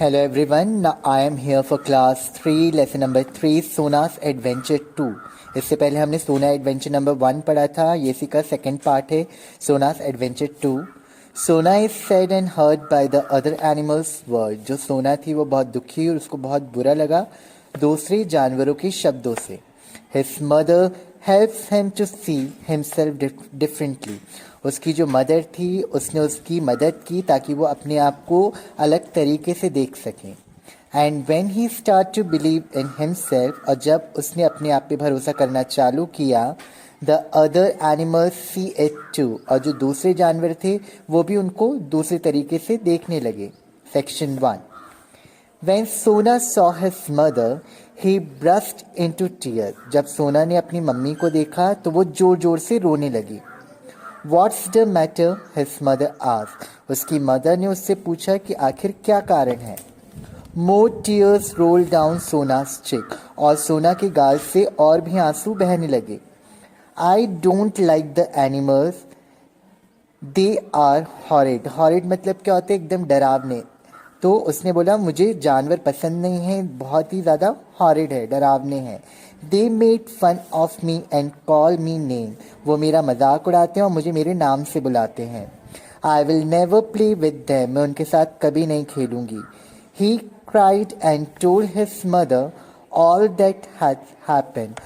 Hello everyone, now I am here for class 3 lesson number 3 Sona's adventure 2। इससे पहले हमने सोना एडवेंचर नंबर 1 पढ़ा था, ये इसी का सेकंड पार्ट है Sona's adventure 2। Sona is sad and hurt by the other animals word. जो सोना थी वो बहुत दुखी और उसको बहुत बुरा लगा दूसरे जानवरों के शब्दों से। His mother helps him to see himself differently. उसकी जो मदर थी उसने उसकी मदद की ताकि वो अपने आप को अलग तरीके से देख सकें। And when he start to believe in himself, और जब उसने अपने आप पे भरोसा करना चालू किया, the other animals see it too, और जो दूसरे जानवर थे वो भी उनको दूसरे तरीके से देखने लगे। Section 1। When Sona saw his mother, he burst into tears. जब सोना ने अपनी मम्मी को देखा तो वो जोर जोर से रोने लगी। What's the matter? His mother asked. उसकी मदर ने उससे पूछा कि आखिर क्या कारण है। More tears rolled down Sona's cheek. और सोना के गाल से और भी आंसू बहने लगे। I don't like the animals. They are horrid. Horrid मतलब क्या होता है? एकदम डरावने। तो उसने बोला मुझे जानवर पसंद नहीं हैं, बहुत ही ज़्यादा हॉरिड है, डरावने हैं। They made fun of me and call me name. वो मेरा मजाक उड़ाते हैं और मुझे मेरे नाम से बुलाते हैं। I will never play with them. मैं उनके साथ कभी नहीं खेलूँगी। He cried and told his mother all that had happened.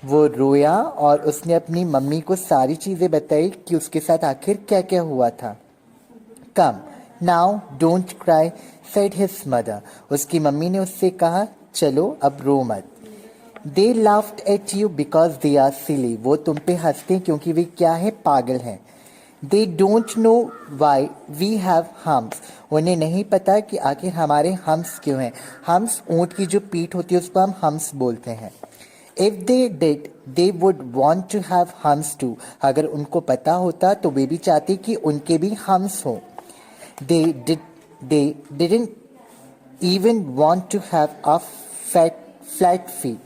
वो रोया और उसने अपनी मम्मी को सारी चीज़ें बताई कि उसके साथ आखिर क्या क्या हुआ था। Come now don't cry said his mother. उसकी मम्मी ने उससे कहा चलो अब रो मत। They laughed at you because they are silly. वो तुम पे हंसते क्योंकि वे क्या है, पागल हैं। They don't know why we have humps. उन्हें नहीं पता कि आखिर हमारे हम्स क्यों हैं। हम्स ऊँट की जो पीठ होती है उसको हम हम्स बोलते हैं। If they did they would want to have humps too. अगर उनको पता होता तो वे भी चाहते कि उनके भी हम्स हों। They didn't even want to have a flat feet.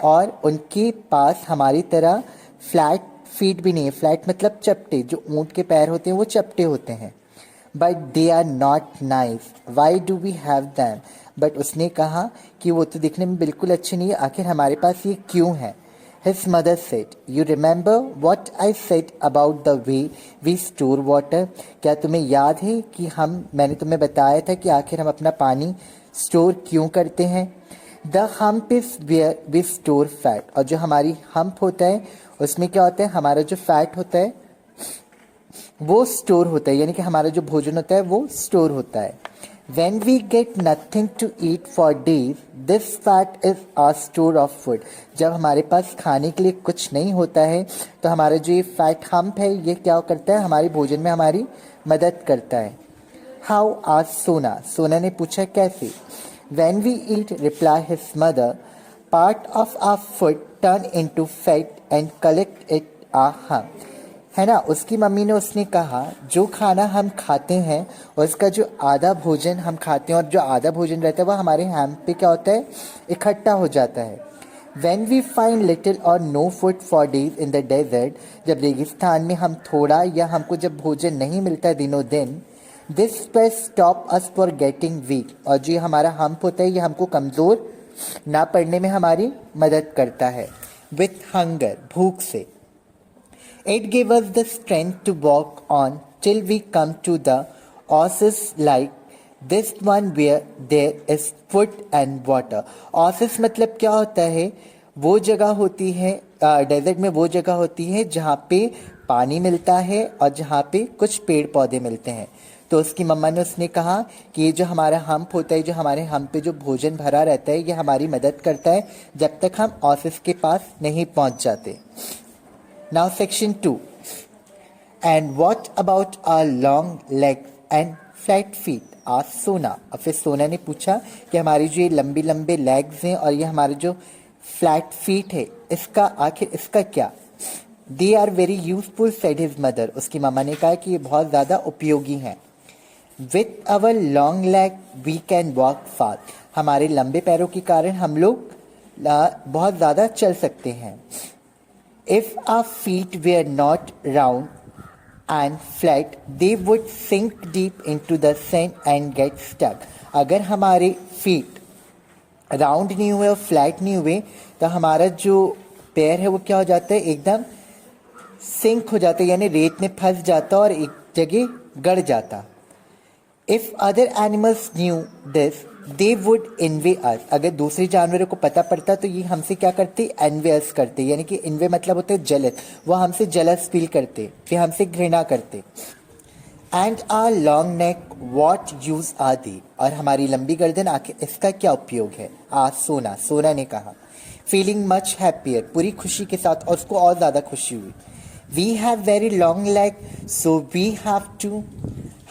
और उनके पास हमारी तरह फ्लैट फीट भी नहीं है। फ्लैट मतलब चपटे, जो ऊँट के पैर होते हैं वो चपटे होते हैं। But they are not nice, why do we have them. But उसने कहा कि वो तो दिखने में बिल्कुल अच्छे नहीं है, आखिर हमारे पास ये क्यों है। His mother said, "You remember what I said about the way we store water?" क्या तुम्हें याद है कि मैंने तुम्हें बताया था कि आखिर हम अपना पानी स्टोर क्यों करते हैं। The hump is where we store fat. और जो हमारी hump होता है उसमें क्या होता है, हमारा जो फैट होता है वो स्टोर होता है, यानी कि हमारा जो भोजन होता है वो स्टोर होता है। When we get nothing to eat for days, this fat is our store of food. जब हमारे पास खाने के लिए कुछ नहीं होता है तो हमारा जो ये फैट हम्प है ये क्या करता है, हमारे भोजन में हमारी मदद करता है। How asked Sona. सोना ने पूछा कैसे। When we eat, reply his mother, part of our food turn into fat and collect it our hump. है ना, उसकी मम्मी ने उसने कहा जो खाना हम खाते हैं और उसका जो आधा भोजन हम खाते हैं और जो आधा भोजन रहता है वह हमारे हैम पे क्या होता है, इकट्ठा हो जाता है। When we find little or no food for days in the desert, जब रेगिस्तान में हम थोड़ा या हमको जब भोजन नहीं मिलता दिनों दिन, this will stop us for getting weak. और जो हमारा हम्प होता है ये हमको कमज़ोर ना पड़ने में हमारी मदद करता है। With hunger, भूख से। It gave us the strength to walk on till we come to the oasis like this one where there is food and water. Oasis मतलब क्या होता है, वो जगह होती है डेजर्ट में, वो जगह होती है जहाँ पे पानी मिलता है और जहाँ पे कुछ पेड़ पौधे मिलते हैं। तो उसकी मम्मा ने उसने कहा कि ये जो हमारा हम्प होता है, जो हमारे हम्प पे जो भोजन भरा रहता है ये हमारी मदद करता है जब तक हम ऑफिस के पास नहीं पहुँच जाते। Now section 2. And what about our long legs and flat feet? asked Sona. और फिर सोना ने पूछा कि हमारी जो ये लंबी लंबे लेग्स हैं और ये हमारे जो फ्लैट फीट है इसका आखिर इसका क्या। They are very useful, said his mother. उसकी मामा ने कहा कि ये बहुत ज़्यादा उपयोगी हैं। With our long leg we can walk fast. हमारे लंबे पैरों के कारण हम लोग बहुत ज़्यादा चल सकते हैं। If our feet were not round and flat, they would sink deep into the sand and get stuck. अगर हमारे फीट राउंड नहीं हुए और फ्लैट नहीं हुए तो हमारा जो पैर है वो क्या हो जाता है, एकदम सिंक हो जाता है, यानी रेत में फंस जाता और एक जगह गड़ जाता। If other animals knew this they would envy us, अगर दूसरे जानवरों को पता पड़ता तो ये हमसे क्या करते, एनवे अस करते, यानी कि इन्वे मतलब होते हैं जलस, वो हमसे जलस फील करते, फिर हमसे घृणा करते। And our long neck what use are they, और हमारी लंबी गर्दन आखिर इसका क्या उपयोग है। सोना, सोना ने कहा। फीलिंग मच हैप्पियर, पूरी खुशी के साथ, और उसको और ज़्यादा खुशी हुई। We have very long leg so we have to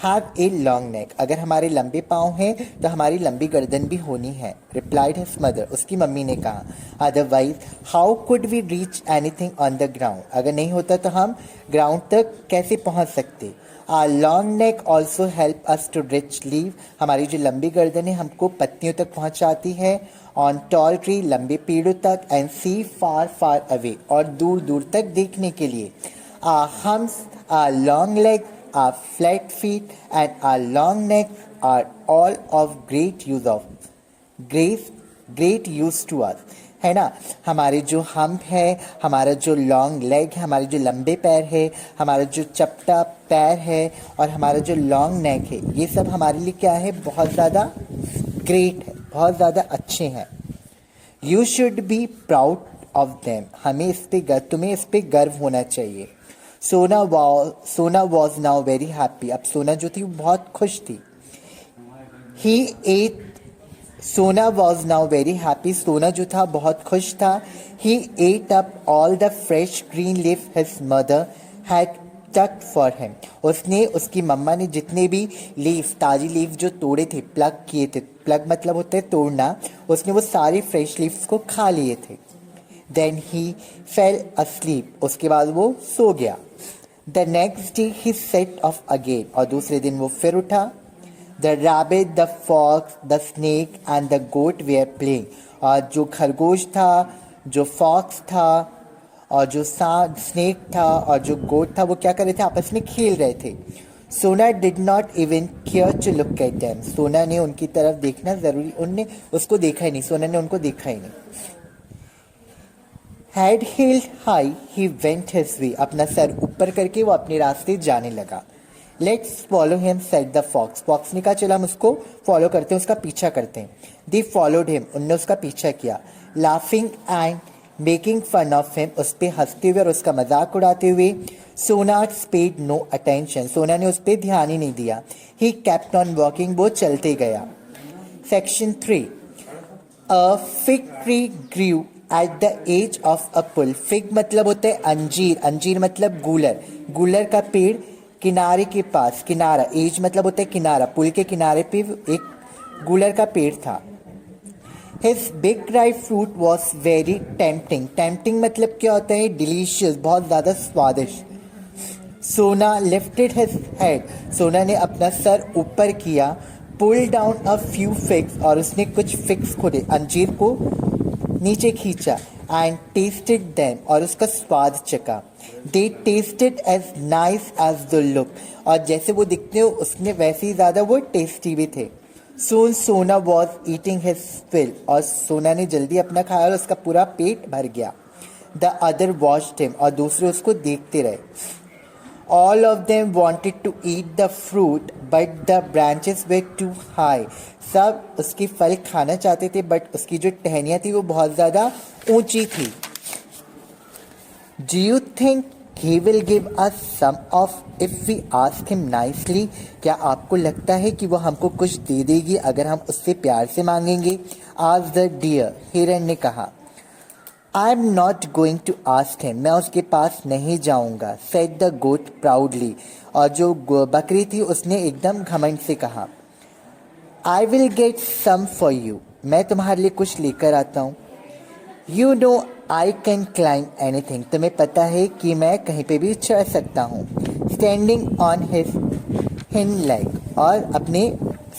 have a long neck, अगर हमारे लंबे पाँव हैं तो हमारी लंबी गर्दन भी होनी है। रिप्लाइड हिज मदर, उसकी मम्मी ने कहा। Otherwise how could we reach anything on the ground, अगर नहीं होता तो हम ग्राउंड तक कैसे पहुंच सकते। Our long neck also help us to reach leave, हमारी जो लंबी गर्दन है हमको पत्तियों तक पहुंचाती है। ऑन टॉल ट्री, लंबे पेड़ों तक। And C far far away, और दूर दूर तक देखने के लिए। Our humps, our long leg, our flat feet and our long neck are all of great use to us, है ना। हमारे जो हम्प है, हमारा जो लॉन्ग लेग है, हमारे जो लंबे पैर है, हमारा जो चपटा पैर है और हमारा जो लॉन्ग नेक है, ये सब हमारे लिए क्या है, बहुत ज़्यादा ग्रेट है, बहुत ज़्यादा अच्छे हैं। You should be proud of them, हमें इस पे तुम्हें इस पे गर्व होना चाहिए। सोना वॉज नाउ वेरी हैप्पी, अब सोना जो थी वो बहुत खुश थी। He ate, Sona was now very happy, Sona जो था बहुत खुश था। He ate up all the fresh green leaf his mother had tucked for him, उसने, उसकी मम्मा ने जितने भी लीफ, ताजी लीफ जो तोड़े थे, प्लग किए थे, प्लग मतलब होता है तोड़ना, उसने वो सारी फ्रेश लीव्स को खा लिए थे। देन ही फेल अस्लीप, उसके बाद वो सो गया। The next day he set off again, और दूसरे दिन वो फिर उठा। The rabbit, the fox, the snake and the goat were playing, और जो खरगोश था, जो फॉक्स था और जो स्नेक था और जो गोट था, वो क्या कर रहे थे, आपस में खेल रहे थे। Sona did not even care to look at them, Sona ने उनकी तरफ देखना जरूरी, उनने उसको देखा ही नहीं, सोना ने उनको देखा ही नहीं। Head held high he went his way, अपना सर ऊपर करके वो अपने रास्ते जाने लगा। Let's follow him said the fox, fox ने कहा चलो हम उसको फॉलो करते हैं, उसका पीछा करते हैं। दे फॉलोड हिम, उनने उसका पीछा किया। Laughing and making fun of him, उस पर हंसते हुए और उसका मजाक उड़ाते हुए। सोना पेड नो अटेंशन, सोना ने उस पर ध्यान ही नहीं दिया। ही केप्ट ऑन वॉकिंग, वो चलते गया। Section 3, a fig tree grew at the edge of a pool, fig मतलब होता है अंजीर, अंजीर मतलब गूलर, गूलर का पेड़ किनारे के पास, किनारा, एज मतलब होता है किनारा, पुल के किनारे पे एक गूलर का पेड़ था। His big dry fruit was very tempting, tempting मतलब क्या होता है, डिलीशियस, बहुत ज़्यादा स्वादिष्ट। सोना लिफ्टेड हिज हेड, सोना ने अपना सर ऊपर किया। Pull down a few figs, और उसने कुछ फिग्स खोले, अंजीर को नीचे खींचा। एंड टेस्टेड देम, और उसका स्वाद चखा। They tasted as nice as the look, और जैसे वो दिखते हो उसने वैसे ही ज़्यादा वो टेस्टी भी थे। सोन सोना वॉज ईटिंग हिज फिल, और सोना ने जल्दी अपना खाया और उसका पूरा पेट भर गया। द अदर वॉच्ड हिम, और दूसरे उसको देखते रहे। All of them wanted to eat the fruit, but the branches were too high. सब उसकी फल खाना चाहते थे, बट उसकी जो टहनियाँ थी वो बहुत ज़्यादा ऊंची थी। Do you think he will give us some of if we ask him nicely? क्या आपको लगता है कि वो हमको कुछ दे देगी अगर हम उससे प्यार से मांगेंगे? Asked the deer, हिरन ने कहा। I am not going to ask him, मैं उसके पास नहीं जाऊंगा। सेड द गोट प्राउडली, और जो बकरी थी उसने एकदम घमंड से कहा। I will get some for you, मैं तुम्हारे लिए कुछ लेकर आता हूँ। You know I can climb anything, तुम्हें पता है कि मैं कहीं पे भी चढ़ सकता हूँ। Standing on his hind leg, और अपने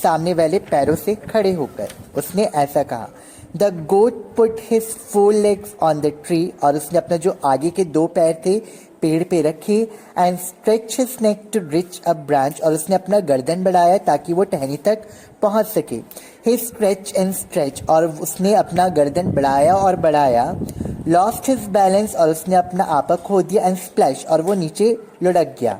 सामने वाले पैरों से खड़े होकर उसने ऐसा कहा। The goat put his four legs on the tree, और उसने अपना जो आगे के दो पैर थे पेड़ पे रखे and stretch his neck to reach a branch, और उसने अपना गर्दन बढ़ाया ताकि वो टहनी तक पहुंच सके। ही स्ट्रेच एंड स्ट्रेच, और उसने अपना गर्दन बढ़ाया और बढ़ाया। लॉस्ट हिज बैलेंस, और उसने अपना आपा खो दिया। एंड स्प्लैश, और वो नीचे लुढ़क गया।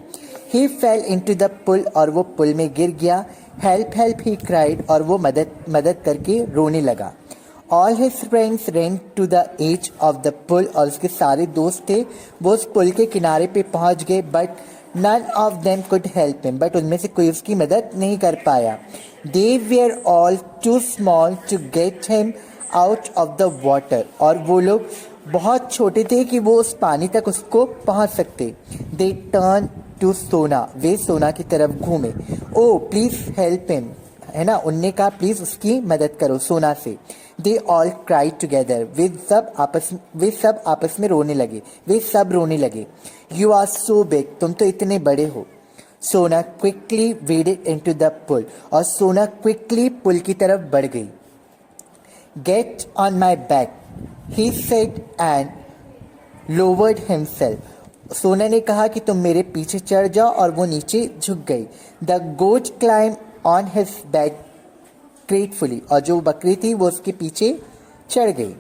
ही फेल इनटू द पुल, और वो पुल में गिर गया। हेल्प हेल्प ही क्राइड, और वो मदद करके रोने लगा। All his friends ran to the edge of the pool, और उसके सारे दोस्त थे वो उस पुल के किनारे पे पहुंच गए। But none of them could help him, बट उनमें से कोई उसकी मदद नहीं कर पाया। They were all too small to get him out of the water, और वो लोग बहुत छोटे थे कि वो उस पानी तक उसको पहुंच सकते। दे टर्न टू सोना, वे सोना की तरफ घूमे। ओ प्लीज हेल्प हिम, है ना, उनने कहा प्लीज उसकी मदद करो सोना से। दे ऑल क्राइड टुगेदर, वे सब आपस में रोने लगे, वे सब रोने लगे। यू आर सो बिग, तुम तो इतने बड़े हो। सोना क्विकली waded into the पुल, और सोना क्विकली पुल की तरफ बढ़ गई। Get on my back, he said and lowered himself, सोना ने कहा कि तुम मेरे पीछे चढ़ जाओ, और वो नीचे झुक गई। The goat climb on his back gratefully, और जो बकरी थी वो उसके पीछे चढ़ गई।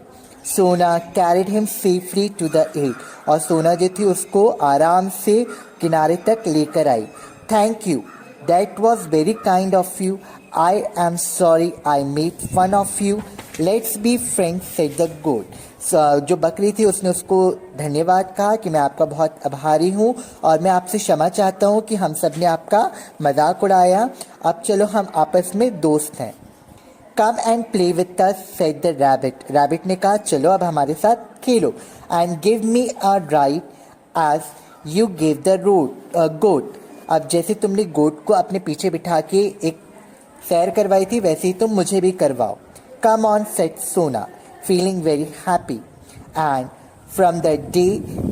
Sona carried him safely to the edge, और सोना जो थी उसको आराम से किनारे तक लेकर आई। Thank you, that was very kind of you. I am sorry I made fun of you. Let's be friends, said the goat. जो बकरी थी उसने उसको धन्यवाद कहा कि मैं आपका बहुत आभारी हूँ, और मैं आपसे क्षमा चाहता हूँ कि हम सब ने आपका मजाक उड़ाया। अब चलो हम आपस में दोस्त हैं। Come and play with us, said the rabbit, rabbit ने कहा चलो अब हमारे साथ खेलो। And give me a ride as you give the goat, अब जैसे तुमने गोट को अपने पीछे बिठा के एक सैर करवाई थी वैसे ही तुम मुझे भी करवाओ। कम ऑन, सेड सोना, feeling very happy. And from the day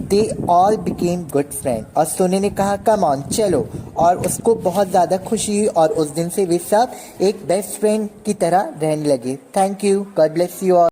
they all became good friend, और सोने ने कहा कम ऑन, चलो, और उसको बहुत ज़्यादा खुशी हुई, और उस दिन से वे सब एक बेस्ट फ्रेंड की तरह रहने लगे। Thank you, God bless you all.